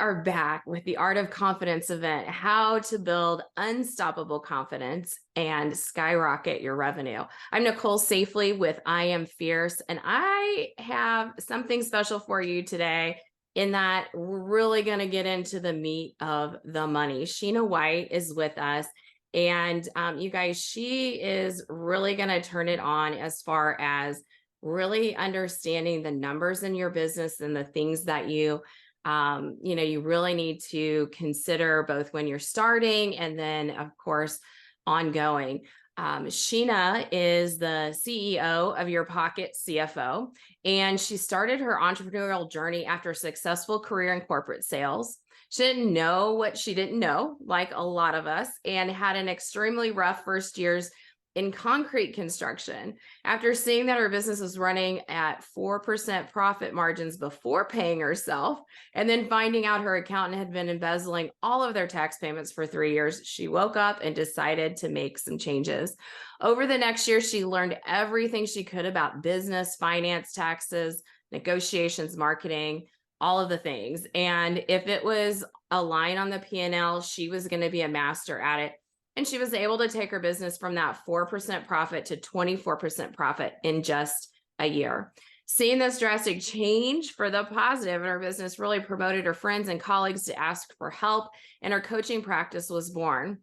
are back with the Art of Confidence event, how to build unstoppable confidence and skyrocket your revenue. I'm Nicole Safely with I Am Fierce, and I have something special for you today in that we're really going to get into the meat of the money. Shena White is with us. And you guys, she is really going to turn it on as far as really understanding the numbers in your business and the things that you really need to consider both when you're starting and then, of course, ongoing. Shena is the CEO of Your Pocket CFO, and she started her entrepreneurial journey after a successful career in corporate sales. She didn't know what she didn't know, like a lot of us, and had an extremely rough first years in concrete construction. After seeing that her business was running at 4% profit margins before paying herself, and then finding out her accountant had been embezzling all of their tax payments for 3 years, she woke up and decided to make some changes. Over the next year, she learned everything she could about business, finance, taxes, negotiations, marketing, all of the things. And if it was a line on the P&L, she was going to be a master at it. And she was able to take her business from that 4% profit to 24% profit in just a year. Seeing this drastic change for the positive in her business really promoted her friends and colleagues to ask for help, and her coaching practice was born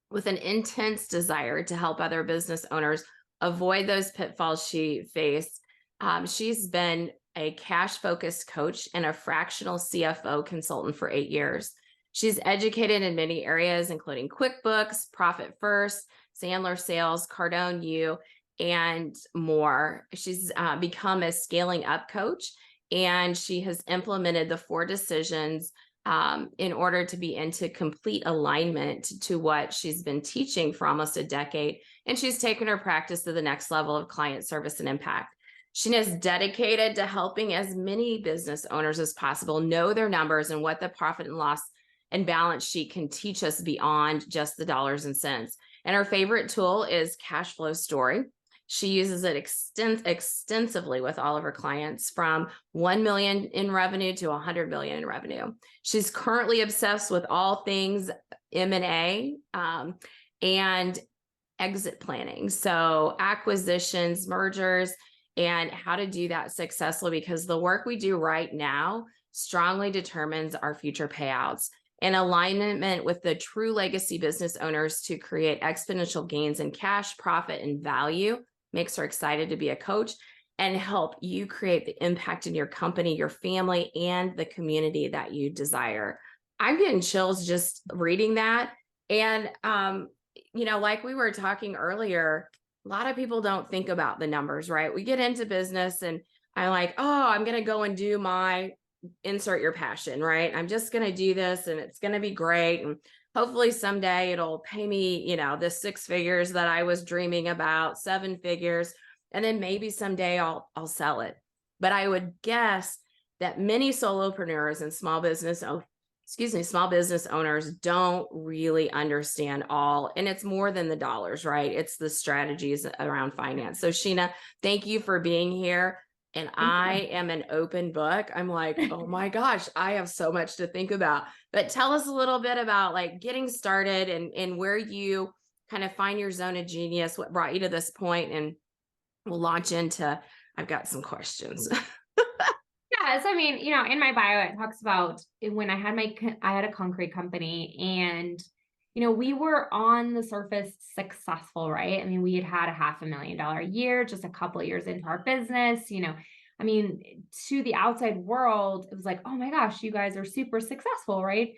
with an intense desire to help other business owners avoid those pitfalls she faced. She's been a cash-focused coach and a fractional CFO consultant for 8 years. She's educated in many areas, including QuickBooks, Profit First, Sandler Sales, Cardone U, and more. She's become a scaling up coach, and she has implemented the 4 decisions in order to be into complete alignment to what she's been teaching for almost a decade. And she's taken her practice to the next level of client service and impact. She is dedicated to helping as many business owners as possible know their numbers and what the profit and loss and balance sheet can teach us beyond just the dollars and cents. And her favorite tool is Cash Flow Story. She uses it extensively with all of her clients, from 1 million in revenue to 100 million in revenue. She's currently obsessed with all things M&A and exit planning. So acquisitions, mergers, and how to do that successfully, because the work we do right now strongly determines our future payouts. In alignment with the true legacy business owners to create exponential gains in cash, profit, and value makes her excited to be a coach and help you create the impact in your company, your family, and the community that you desire. I'm getting chills just reading that. And, like we were talking earlier, a lot of people don't think about the numbers, right? We get into business and I'm like, oh, I'm going to go and do my insert your passion, right? I'm just going to do this and it's going to be great. And hopefully someday it'll pay me, the 6 figures that I was dreaming about, 7 figures. And then maybe someday I'll sell it. But I would guess that many solopreneurs and small business owners don't really understand all, and it's more than the dollars, right? It's the strategies around finance. So Shena, thank you for being here. And I am an open book. I'm like, oh my gosh, I have so much to think about. But tell us a little bit about like getting started and where you kind of find your zone of genius, what brought you to this point, and we'll launch into, I've got some questions. Yes, I mean, in my bio, it talks about when I had a concrete company, and, we were on the surface successful, right? I mean, we had a $500,000 a year, just a couple of years into our business, I mean, to the outside world, it was like, oh my gosh, you guys are super successful, right?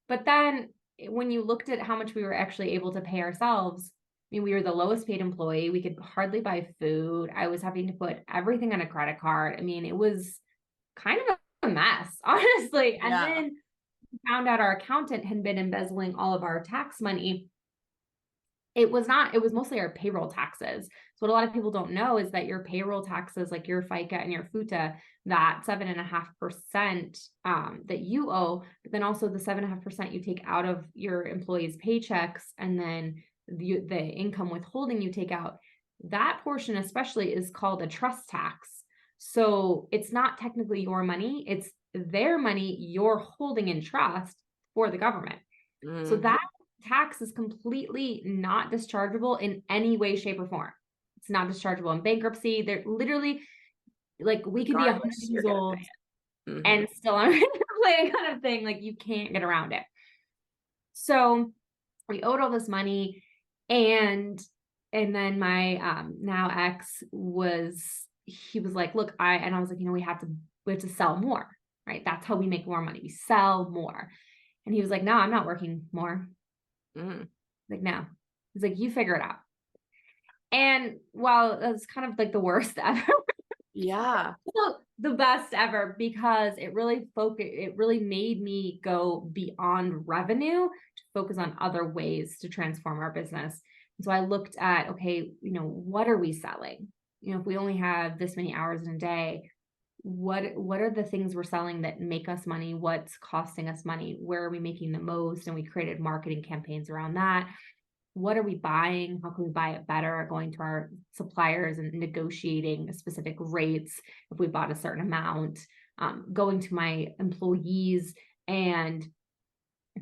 But then when you looked at how much we were actually able to pay ourselves, I mean, we were the lowest paid employee. We could hardly buy food. I was having to put everything on a credit card. I mean, it was kind of a mess, honestly. And then found out our accountant had been embezzling all of our tax money. It was mostly our payroll taxes. So what a lot of people don't know is that your payroll taxes, like your FICA and your FUTA, that 7.5% that you owe, but then also the 7.5% you take out of your employees' paychecks, and then the income withholding you take out, that portion especially is called a trust tax. So it's not technically your money. It's their money you're holding in trust for the government. So Mm-hmm. that tax is completely not dischargeable in any way, shape, or form. It's not dischargeable in bankruptcy. They're literally like, we could be 100 Regardless, you're years going to old pay it. Mm-hmm. and still on play kind of thing. Like, you can't get around it. So we owed all this money, and then my now ex he was like, look, and I was like, we have to sell more, right? That's how we make more money. We sell more. And he was like, no, I'm not working more. Mm. Like, no. He's like, you figure it out. And while that's kind of like the worst ever, Yeah. the best ever, because it really made me go beyond revenue to focus on other ways to transform our business. And so I looked at, okay, what are we selling? If we only have this many hours in a day, what are the things we're selling that make us money? What's costing us money? Where are we making the most? And we created marketing campaigns around that. What are we buying? How can we buy it better? Going to our suppliers and negotiating specific rates if we bought a certain amount, going to my employees and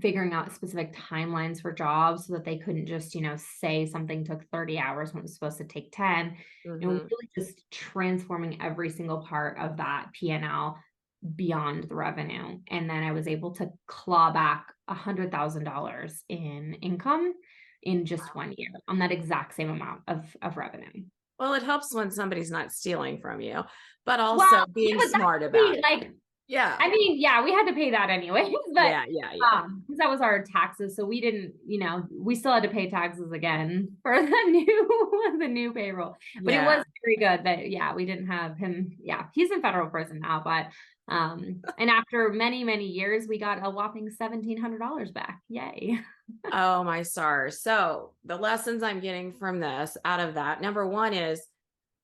figuring out specific timelines for jobs so that they couldn't just, say something took 30 hours when it was supposed to take 10, Mm-hmm. really just transforming every single part of that P&L beyond the revenue. And then I was able to claw back $100,000 in income in just 1 year on that exact same amount of revenue. Well, it helps when somebody's not stealing from you, but Well, also yeah, being but smart about it. like, Yeah. I mean, yeah, we had to pay that anyways, but Yeah. because that was our taxes, so we didn't, we still had to pay taxes again for the new payroll. But it Yeah. was very good that, yeah, we didn't have him. Yeah, he's in federal prison now, but and after many, many years, we got a whopping $1,700 back. Yay. Oh, my stars. So the lessons I'm getting from this out of that, number one is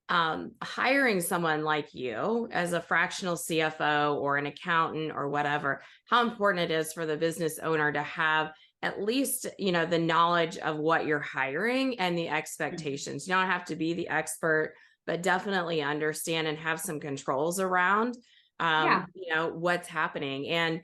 hiring someone like you as a fractional CFO or an accountant or whatever, how important it is for the business owner to have at least, the knowledge of what you're hiring and the expectations. You don't have to be the expert, but definitely understand and have some controls around, Yeah. what's happening. And,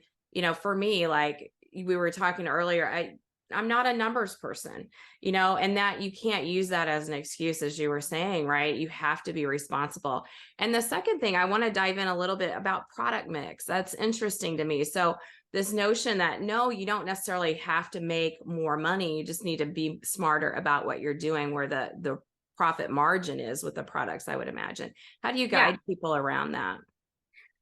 for me, like we were talking earlier, I'm not a numbers person, and that you can't use that as an excuse, as you were saying, right? You have to be responsible. And the second thing, I want to dive in a little bit about product mix. That's interesting to me. So this notion that no, you don't necessarily have to make more money. You just need to be smarter about what you're doing, where the profit margin is with the products, I would imagine. How do you Yeah. guide people around that?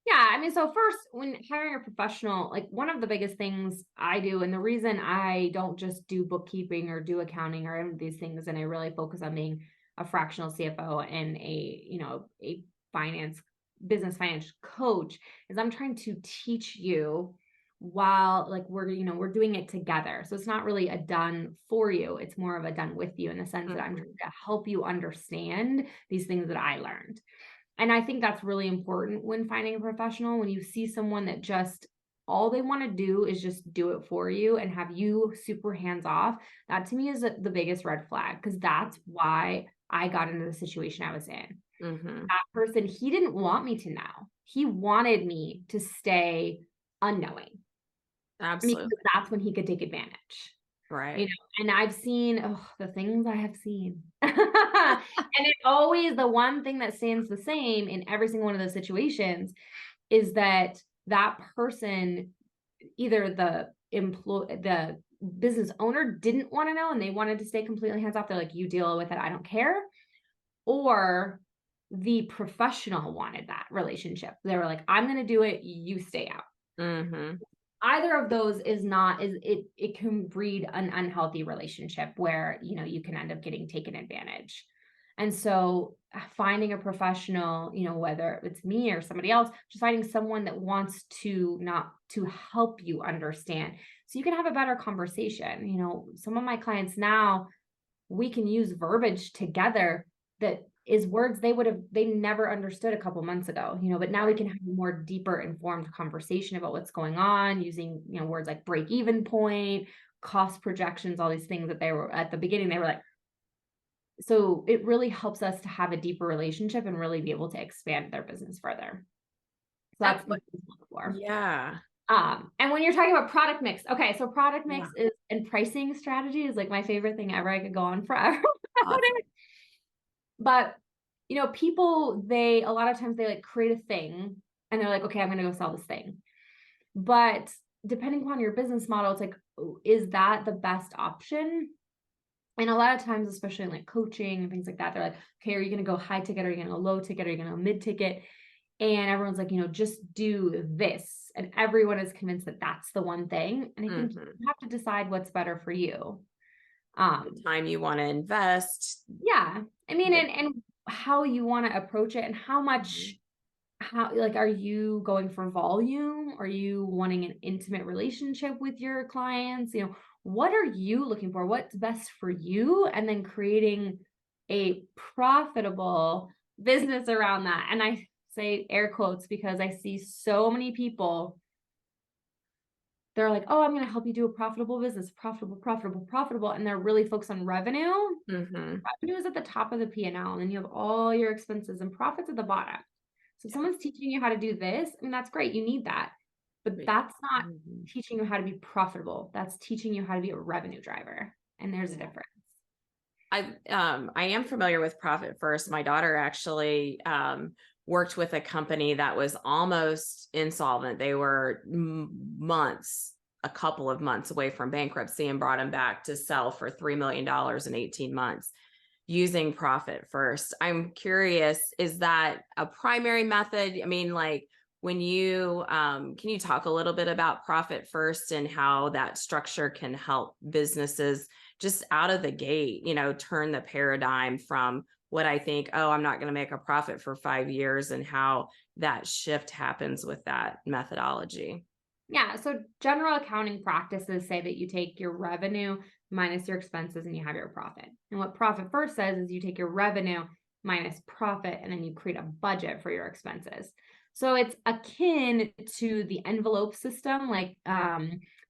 Yeah, I mean, so first, when hiring a professional, like one of the biggest things I do, and the reason I don't just do bookkeeping or do accounting or any of these things, and I really focus on being a fractional CFO and a business finance coach, is I'm trying to teach you while like we're doing it together. So it's not really a done for you. It's more of a done with you in the sense that I'm trying to help you understand these things that I learned. And I think that's really important when finding a professional, when you see someone that just all they want to do is just do it for you and have you super hands off. That to me is the biggest red flag, because that's why I got into the situation I was in. Mm-hmm. That person, he didn't want me to know. He wanted me to stay unknowing, Absolutely. because that's when he could take advantage. Right. And I've seen the things I have seen. And it always, the one thing that stands the same in every single one of those situations is that person, either the business owner didn't want to know and they wanted to stay completely hands off. They're like, you deal with it, I don't care. Or the professional wanted that relationship. They were like, I'm going to do it, you stay out. Mm-hmm. Either of those it can breed an unhealthy relationship where you can end up getting taken advantage. And so finding a professional, whether it's me or somebody else, just finding someone that wants to not to help you understand so you can have a better conversation. Some of my clients now, we can use verbiage together that is words they never understood a couple months ago, but now we can have a more deeper informed conversation about what's going on using, words like break even point, cost projections, all these things that they were at the beginning, they were like, so it really helps us to have a deeper relationship and really be able to expand their business further. So that's for. Yeah. And when you're talking about product mix, okay, so product mix Yeah. is and pricing strategy is like my favorite thing ever. I could go on forever about Awesome. it. But people, a lot of times they like create a thing and they're like, okay, I'm gonna go sell this thing. But depending upon your business model, it's like, is that the best option? And a lot of times, especially in like coaching and things like that, they're like, okay, are you going to go high ticket? Are you going to go low ticket? Are you going to go mid ticket? And everyone's like, just do this. And everyone is convinced that that's the one thing. And I think you have to decide what's better for you. The time you want to invest. Yeah. I mean, and how you want to approach it and how much, are you going for volume? Are you wanting an intimate relationship with your clients? What are you looking for? What's best for you? And then creating a profitable business around that. And I say air quotes because I see so many people. They're like, oh, I'm going to help you do a profitable business, profitable. And they're really focused on revenue. Revenue is at the top of the P&L, and then you have all your expenses and profits at the bottom. So if someone's teaching you how to do this, I mean, that's great. You need that. But that's not teaching you how to be profitable. That's teaching you how to be a revenue driver. And there's a difference. I am familiar with Profit First. My daughter actually worked with a company that was almost insolvent. They were a couple of months away from bankruptcy, and brought them back to sell for $3 million in 18 months using Profit First. I'm curious, is that a primary method? I mean, like, when you can you talk a little bit about Profit First and how that structure can help businesses just out of the gate, turn the paradigm from what I think, oh, I'm not going to make a profit for 5 years, and how that shift happens with that methodology? Yeah. So general accounting practices say that you take your revenue minus your expenses and you have your profit. And what Profit First says is you take your revenue minus profit, and then you create a budget for your expenses. So it's akin to the envelope system, like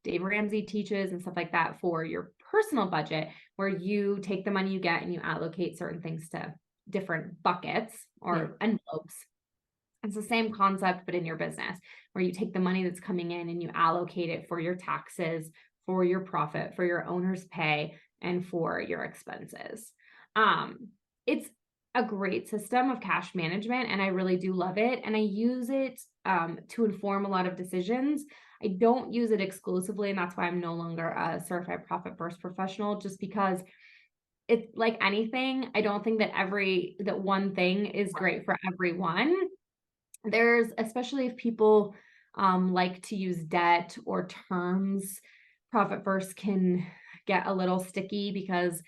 Dave Ramsey teaches and stuff like that, for your personal budget, where you take the money you get and you allocate certain things to different buckets or envelopes. It's the same concept, but in your business, where you take the money that's coming in and you allocate it for your taxes, for your profit, for your owner's pay, and for your expenses. It's a great system of cash management, and I really do love it. And I use it to inform a lot of decisions. I don't use it exclusively, and that's why I'm no longer a certified Profit First professional, just because it's like anything. I don't think that that one thing is great for everyone. There's, especially if people like to use debt or terms, Profit First can get a little sticky, because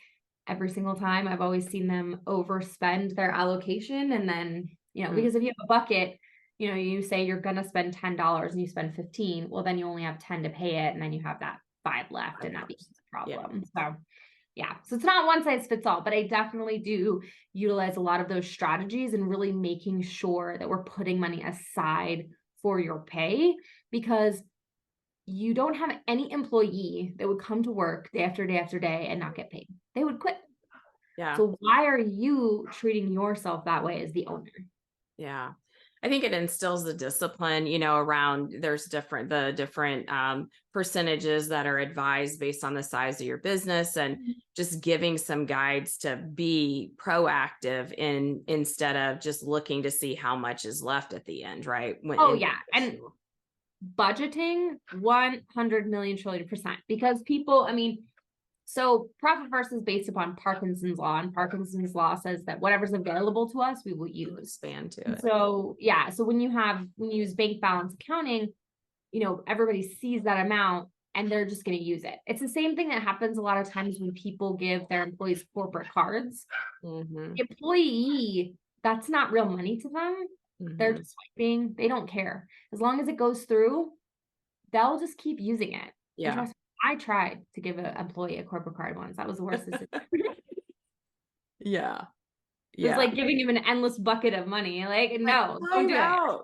every single time I've always seen them overspend their allocation. And then, because if you have a bucket, you say you're going to spend $10 and you spend 15, well, then you only have 10 to pay it. And then you have that 5 left, and that becomes a problem. Yeah. So it's not one size fits all, but I definitely do utilize a lot of those strategies and really making sure that we're putting money aside for your pay, because you don't have any employee that would come to work day after day after day and not get paid. They would quit. Yeah. So why are you treating yourself that way as the owner? Yeah. I think it instills the discipline, around the different percentages that are advised based on the size of your business, and just giving some guides to be proactive instead of just looking to see how much is left at the end, right? And budgeting 100 million trillion %, because people, so Profit First is based upon Parkinson's law, and Parkinson's law says that whatever's available to us, we will use. Expand to it. So when you use bank balance accounting, everybody sees that amount and they're just going to use it. It's the same thing that happens a lot of times when people give their employees corporate cards. The employee, that's not real money to them. They're just swiping. They don't care. As long as it goes through, they'll just keep using it. Yeah. I tried to give an employee a corporate card once. That was the worst decision. Yeah. It was like giving him an endless bucket of money. Like, no, don't do it.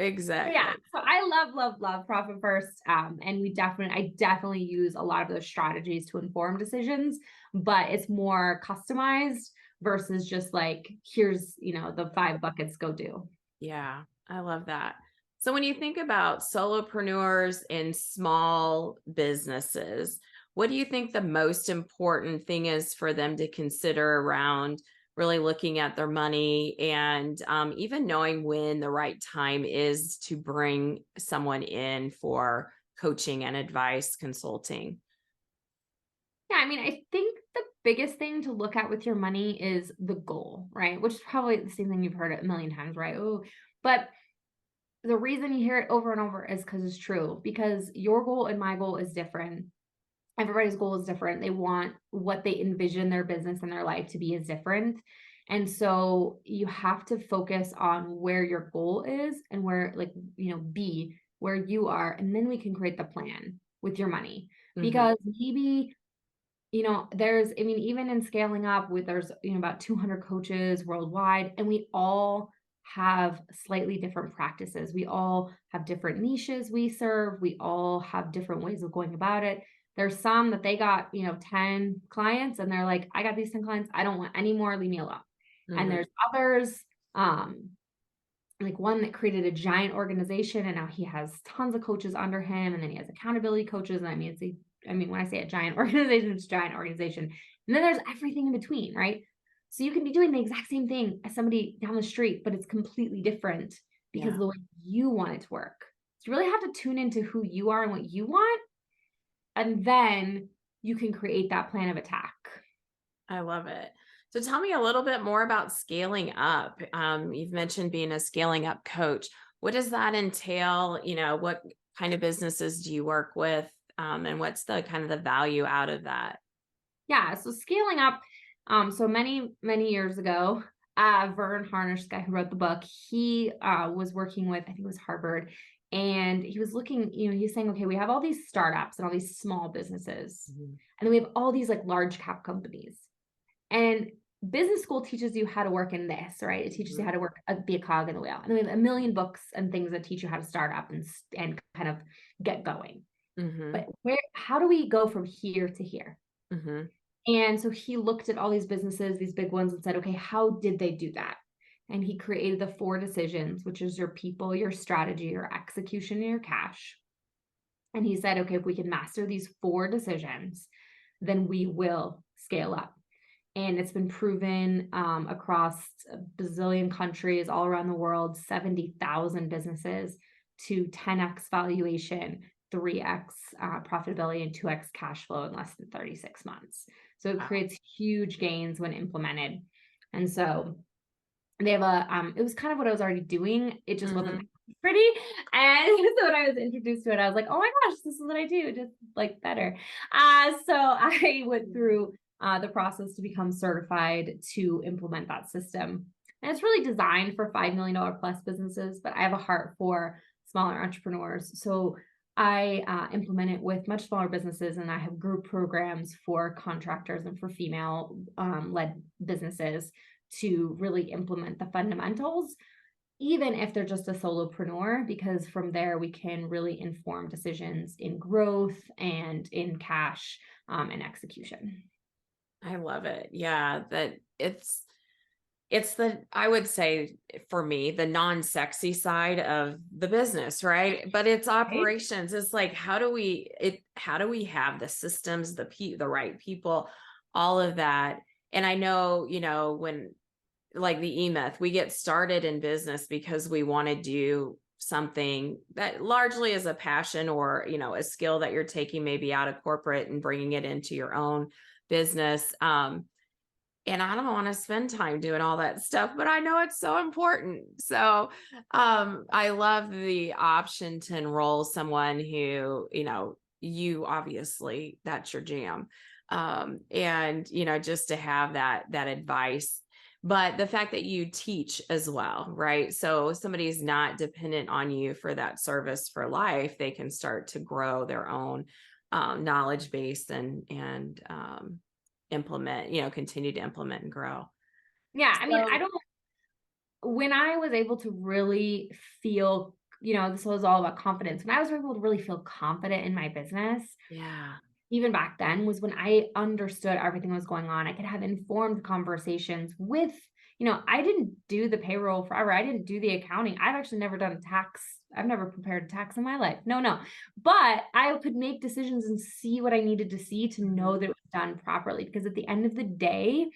Exactly. Yeah. So I love Profit First. And I definitely use a lot of those strategies to inform decisions, but it's more customized versus just like, here's, the 5 buckets, go do. Yeah. I love that. So when you think about solopreneurs and small businesses, what do you think the most important thing is for them to consider around really looking at their money and even knowing when the right time is to bring someone in for coaching and advice consulting? Yeah, I mean, I think the biggest thing to look at with your money is the goal, right? Which is probably the same thing you've heard a million times, right? Oh, but the reason you hear it over and over is because it's true, because your goal and my goal is different. Everybody's goal is different. They want what they envision their business and their life to be is different. And so you have to focus on where your goal is and where, like, be where you are. And then we can create the plan with your money. Hmm. Because maybe, there's, I mean, even in scaling up with there's, about 200 coaches worldwide, and we all have slightly different practices. We all have different niches we serve. We all have different ways of going about it. There's some that they got, 10 clients and they're like, I got these 10 clients. I don't want any more. Leave me alone. And Hmm. there's others, like one that created a giant organization and now he has tons of coaches under him. And then he has accountability coaches. And when I say a giant organization, it's a giant organization. And then there's everything in between, right? So you can be doing the exact same thing as somebody down the street, but it's completely different because Yeah, of the way you want it to work. So you really have to tune into who you are and what you want. And then you can create that plan of attack. I love it. So tell me a little bit more about scaling up. You've mentioned being a scaling up coach. What does that entail? What kind of businesses do you work with? And what's the kind of the value out of that? Yeah. So scaling up. So many, many years ago, Vern Harnish, the guy who wrote the book, he was working with, I think it was Harvard, and he was looking, he was saying, okay, we have all these startups and all these small businesses, Mhm. and then we have all these like large cap companies. And business school teaches you how to work in this, right? It teaches you how to work, be a cog in the wheel. And then we have a million books and things that teach you how to start up and kind of get going. Mhm. But how do we go from here to here? Mhm. And so he looked at all these businesses, these big ones, and said, okay, how did they do that? And he created the 4 decisions, which is your people, your strategy, your execution, and your cash. And he said, okay, if we can master these 4 decisions, then we will scale up. And it's been proven across a bazillion countries all around the world, 70,000 businesses to 10x valuation, 3x profitability, and 2x cash flow in less than 36 months. So it Wow. creates huge gains when implemented. And so they have it was kind of what I was already doing. It just wasn't Mhm. pretty. And so when I was introduced to it, I was like, oh my gosh, this is what I do, just like better. So I went through the process to become certified to implement that system. And it's really designed for $5 million plus businesses, but I have a heart for smaller entrepreneurs. So I implement it with much smaller businesses, and I have group programs for contractors and for female led businesses to really implement the fundamentals, even if they're just a solopreneur, because from there we can really inform decisions in growth and in cash and execution. I love it. Yeah, that it's the I would say for me, the non-sexy side of the business, right? But it's Right? operations. It's like how do we have the systems, the right people, all of that. And I know, when like the E-Myth, we get started in business because we want to do something that largely is a passion or, a skill that you're taking maybe out of corporate and bringing it into your own business. And I don't want to spend time doing all that stuff, but I know it's so important. So I love the option to enroll someone who, you obviously that's your jam. And just to have that advice. But the fact that you teach as well, right? So somebody's not dependent on you for that service for life, they can start to grow their own knowledge base and implement, continue to implement and grow. Yeah. I mean, I So, don't, when I was able to really feel, this was all about confidence. When I was able to really feel confident in my business, yeah. even back then, was when I understood everything that was going on. I could have informed conversations with, I didn't do the payroll forever. I didn't do the accounting. I've actually never done tax I've never prepared a tax in my life. No. But I could make decisions and see what I needed to see to know that it was done properly. Because at the end of the day,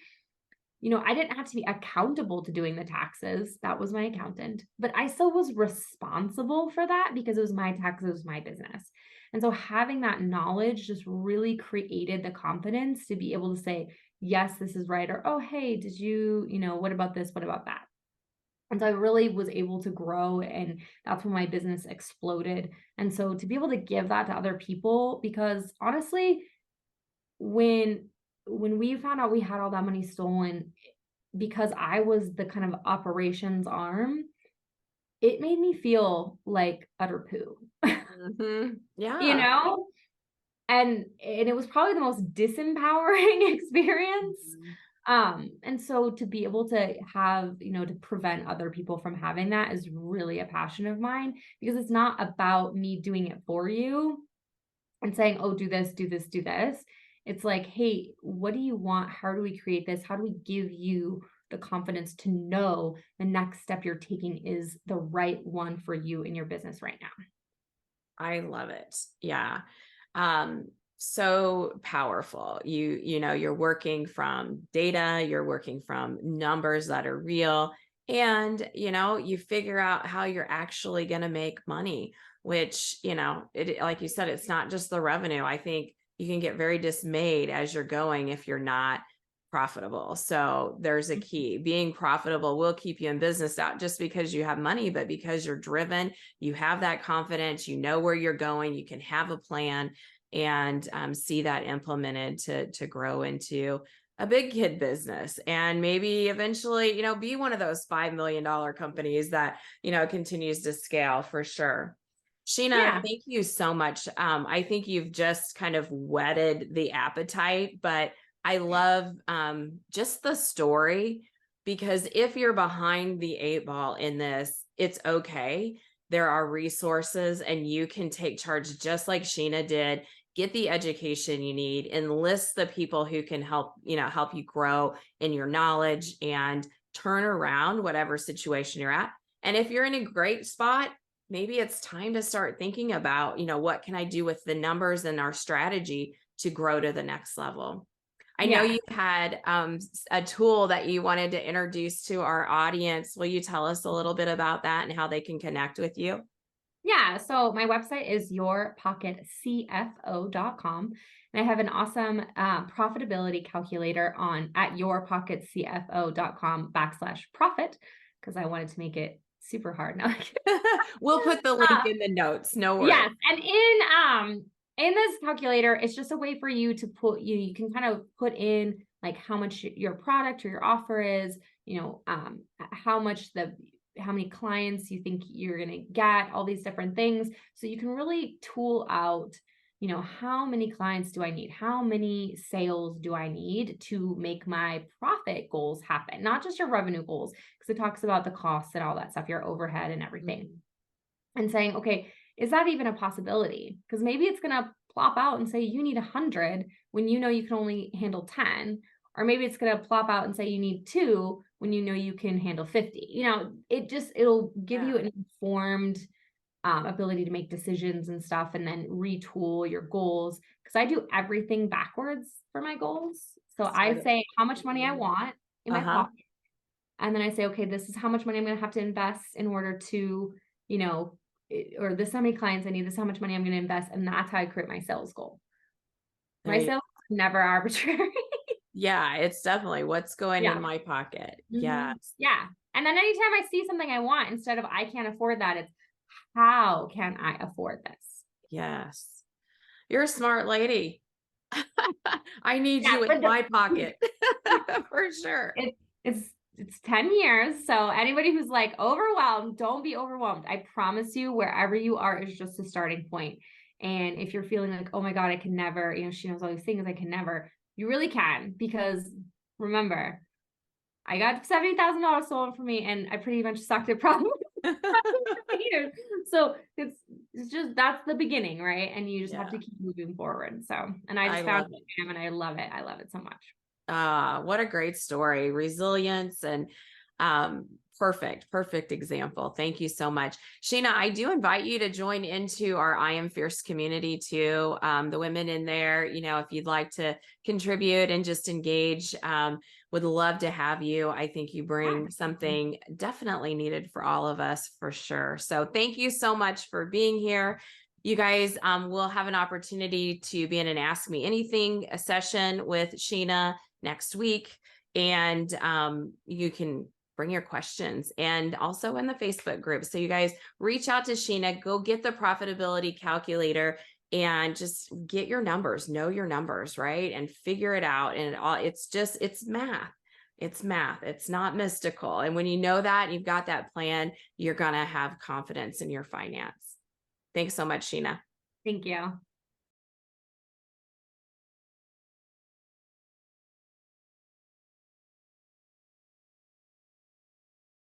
I didn't have to be accountable to doing the taxes. That was my accountant, but I still was responsible for that because it was my taxes, it was my business. And so having that knowledge just really created the confidence to be able to say, yes, this is right. Or, oh, hey, did you, what about this? What about that? And so I really was able to grow, and that's when my business exploded. And so to be able to give that to other people, because honestly, when we found out we had all that money stolen, because I was the kind of operations arm, it made me feel like utter poo. Yeah. And it was probably the most disempowering experience. And so to be able to have, to prevent other people from having that is really a passion of mine, because it's not about me doing it for you and saying, oh, do this, do this, do this. It's like, hey, what do you want? How do we create this? How do we give you the confidence to know the next step you're taking is the right one for you in your business right now? I love it. Yeah. So powerful. You're working from data, you're working from numbers that are real, and, you figure out how you're actually going to make money, which, like you said, it's not just the revenue. I think you can get very dismayed as you're going if you're not profitable. So there's a key. Being profitable will keep you in business, not just because you have money, but because you're driven, you have that confidence, you know where you're going, you can have a plan, and see that implemented to grow into a big kid business, and maybe eventually, be one of those $5 million companies that, continues to scale for sure. Shena, Yeah. thank you so much. I think you've just kind of whetted the appetite, but I love just the story, because if you're behind the 8 ball in this, it's okay. There are resources, and you can take charge just like Shena did. Get the education you need, enlist the people who can help you grow in your knowledge and turn around whatever situation you're at. And if you're in a great spot, maybe it's time to start thinking about, what can I do with the numbers and our strategy to grow to the next level. I know you had a tool that you wanted to introduce to our audience. Will you tell us a little bit about that and how they can connect with you? Yeah. So my website is yourpocketcfo.com. And I have an awesome profitability calculator at yourpocketcfo.com/profit, because I wanted to make it super hard. Now we'll put the link in the notes. No worries. Yes. And in this calculator, it's just a way for you to you can kind of put in like how much your product or your offer is, how many clients you think you're going to get, all these different things. So you can really tool out, how many clients do I need? How many sales do I need to make my profit goals happen? Not just your revenue goals, because it talks about the costs and all that stuff, your overhead and everything. And saying, okay, is that even a possibility? Because maybe it's going to plop out and say you need 100 when you know you can only handle 10. Or maybe it's going to plop out and say you need 2 when you know you can handle 50. It'll give you an informed ability to make decisions and stuff, and then retool your goals. Because I do everything backwards for my goals. So I say how much money I want in my pocket. And then I say, okay, this is how much money I'm going to have to invest in order to, or this is how many clients I need, this is how much money I'm going to invest. And that's how I create my sales goal. My sales is never arbitrary. Yeah, it's definitely what's going in my pocket. Yes. Yeah. And then anytime I see something I want, instead of I can't afford that, it's how can I afford this? Yes. You're a smart lady. I need you in my pocket for sure. It's 10 years. So anybody who's like overwhelmed, don't be overwhelmed. I promise you, wherever you are is just a starting point. And if you're feeling like, oh my God, I can never, she knows all these things, I can never, you really can. Because remember, I got $70,000 stolen from me, and I pretty much sucked at problems. So it's just, that's the beginning, right? And you just have to keep moving forward. So, and I just found it, and I love it. I love it so much. What a great story. Resilience and Perfect example. Thank you so much. Shena, I do invite you to join into our I Am Fierce community too. The women in there, if you'd like to contribute and just engage, would love to have you. I think you bring something definitely needed for all of us for sure. So thank you so much for being here. You guys will have an opportunity to be in an Ask Me Anything session with Shena next week. And you can bring your questions, and also in the Facebook group. So you guys reach out to Shena, go get the profitability calculator and just get your numbers, know your numbers, right? And figure it out. And it's math. It's math. It's not mystical. And when you know that, you've got that plan, you're going to have confidence in your finance. Thanks so much, Shena. Thank you.